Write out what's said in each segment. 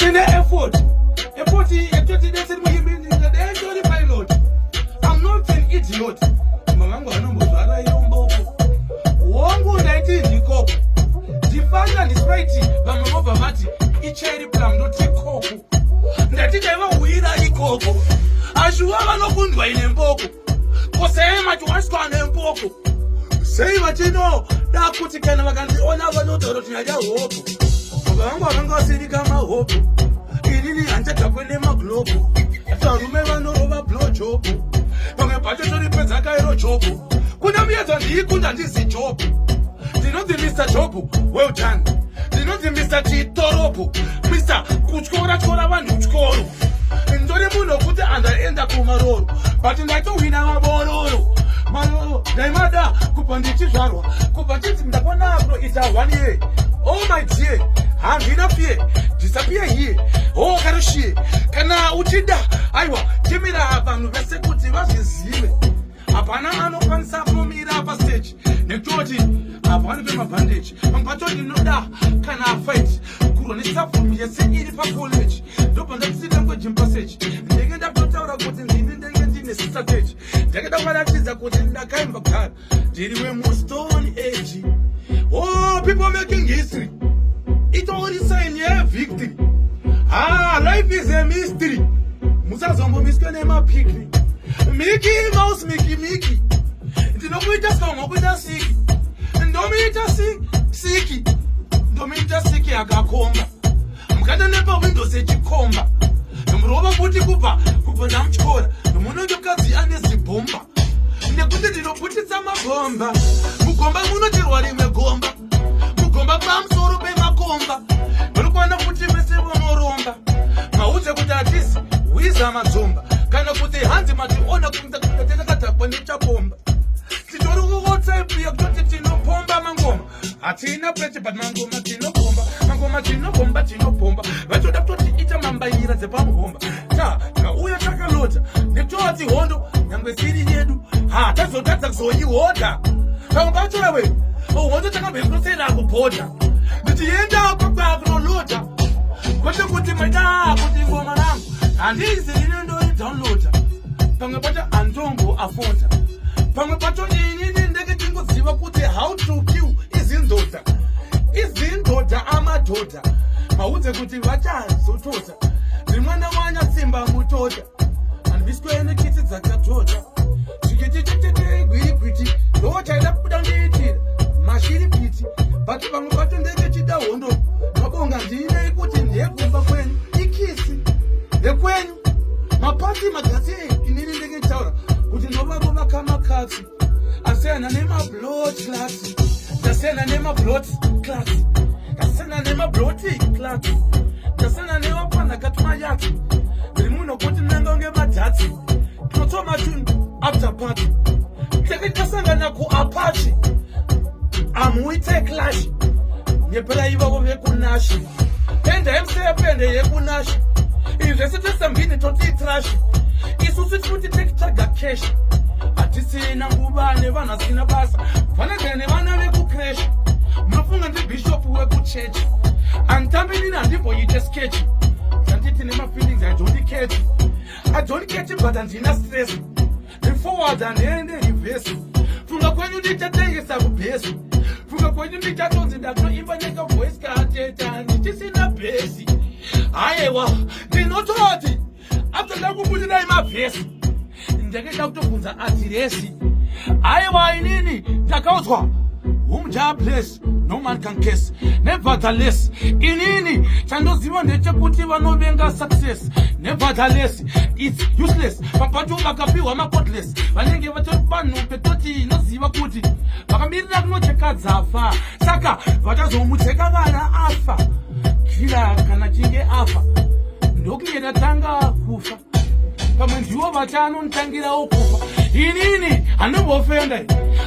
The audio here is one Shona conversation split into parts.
in the effort. Effort is the pilot. I'm not an idiot. Mamangu anombozvara yomboko. Wangu ndaiti ndikoko. Ndifanya ndispraiti vamwe vobva vati icherry plum ndoti koko. Ndati ndaivahuira ikoko. Ashuva vanokundwa ine mboko. Kosei matiwaswa nemboko. Sei vatino da kuti kana vakandiona vanodaro tinadya hopo. Baba vangu vakanga vasiri kama hopo. Inini hanchadhakwe maglobo. Varume vanorova blowjob. Vamwe pacho toripedza kairo jobo. Kuna muyedza ndiikunda ndizi jobo. Ndinoti Mr. Jobo, well done. Ndinoti Mr. Chitorobo, Mr. Kutyora vanhu tyoro. Ndori munhu kuti andaenda kumaroro, but ndatohwina mabororo. Maroro, ndaimada kubva ndichizvarwa, kubva nditi ndakona kunoita 1 year. Oh my dear, handina fear, disappear here. Oh karushiye, kana uchida, aiwa, timira vanhu vese kuti vazvizive. Hapana anokwanisa kumira pastage, nekutoti hapana pemabhandage. Pampatoti ndinoda kana afight, kuronesa fomu yese iri pacollege. Ndobva ndakusina kwegym passage, ndenge ndakutotaura kuti ndini ndenge ndine strategy. Ndenge ndakuratidza kuti ndakaimba kugara, ndiri wemustone age. Oh, people making history. It's only sign yeah, victory. Life is a mystery. Musazombo miskene mapikni. Mickey Mouse, Mickey. Ndinokuita song, okuita siki. Ndomiita siki. Ndomiita siki akakomba. Mukanda nepa windows echikomba. Nomurova kuti kubva ndamuchikora. Nomunondokazi anezibhomba. Nekuti ndinoputitsa mabhomba. Mugomba munocherwa rimwe gomba. Mugomba pamusoro pemakomba. Munokwana kuti vese vonoromba. Maudze kuti atisi wiza madzomba. Kana kuti hanzi mationa kutakatapwa nechapomba. Titori kuwhatsapp yakutoti tinopomba mangoma. Hatina peche but mangoma tinopomba. Mangoma tinopomba. Vachoda kutoti ita mambaira dzepamuhomba. Uya takalota nekutoti hondo nyangwe siri yedu. Tazotadza kuzoihoda. Pamwe pacho we hondo takambekunosera kubhodha. Ndichienda kwakwa kunoloda. Kwete kuti maita kuti ngoma rangu handizi rinondori downloada. Pamwe pacho antongo afonda. Pamwe pacho inini ndenge tingoziva kuti how to kill izindoda. Izindoda amadhodha. Maudze kuti vachazotodza. Rimwana wanya simba mutoda. Handiswene kiti dzakatoda. Chikiti gwiti. Ndochaida kuda ndiitira. Mashiri piti. Bati pamwe pacho ndenge chida hondo. Mabonga ndine kuti ndiyegumba kwenyu. Ikisi. Ekwenyu. Mapati magasi inini ndenge taura. Kuti novavova kama katsi. Asena nema blood class. Dasena nema blood class. Dasena nema blood class. Dasena nema panda katuma yaki. Rimuno kuti nangonge madhati. Totoma tune after party. Teke kasanga na ku Apache. Amuite clash. Nyepela iva vove kunashi. Pende mse pende ye kunashi. Investe tesambini toti trash. Isusu tuti tekitaga cash. Atisina ngubane vana sina basa. Vanagene vana veku crash. Mnafunga ndi bishop weku church. Antambini na ndipo yite sketch. Tanditi nema feelings I don't catch. I don't catch it but andina stress. The forward and end reverse. Funga kwenyu nditatengesa kubesi. Funga kwenyu nditatonzi ndakno imba nyeka voice kateta. Nditisina besi. Ayewa, ndinototi. After ndakubudira imavhesi. Ndenge ndakutokunza adiresi. Ayewa inini ndakaudzwa. Jobless, no man can kiss. Nevertheless, inini chandoziva ndechekuti vanovenga success. Nevertheless, it's useless. Pampatu vakapiwa mapotless. Vanenge vatori vanhu petoti inoziva kuti vakamirira kunocheka dzafa. Saka vachazomucheka vana afa. Kila kana chinge afa. Ndokuenda tanga kufa. Pamwe ndiwo vachanonotangirawo kufa. Inini hanombofenda.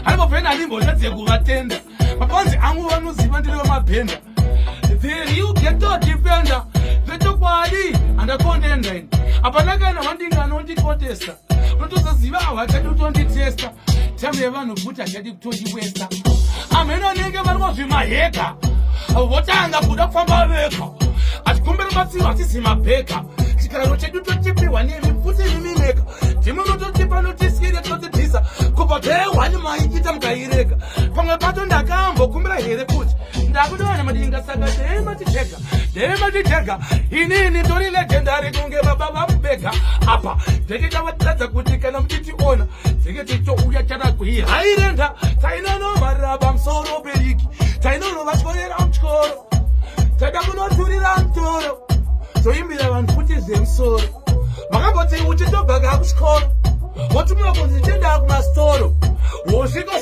Hanombofenda hanimbozadze kuvatenda. Mapanzi angu vanoziva ndiriwe mabhenda. There you get to defender. Veto kwadi andakondenda ini. Apana kana wandingano ndikotesta. Unotosaziva hawachadi kutonditesta. Tambe vanhu kuti hachadi kutondiwesta. Ameno nenge vari kuzvimaheka. Votanga kuda kufamba vega. atikumbira batsiwa atisima bheka chikararo chedu tochipiwa nemipfuti nemimeka timuno tochipa notisire totidhisa kubva day one maichita mukaireka pamwe pacho ndakambokumbira here kuti ndakutowana madinga saka dematitega inini tori legendari kunge baba vamubega apa ndeketavatiradza kuti kana muchitiona dzeketichouya charakuihairenda tainonomaraba musoro beriki tainonovatyorera mutyoro tada kunoturira mutoro toimbira vanhu kuti zvemusoro makamboti uchitobvaga kuchikoro wotumira kunzi tenda kumasitoro wosvika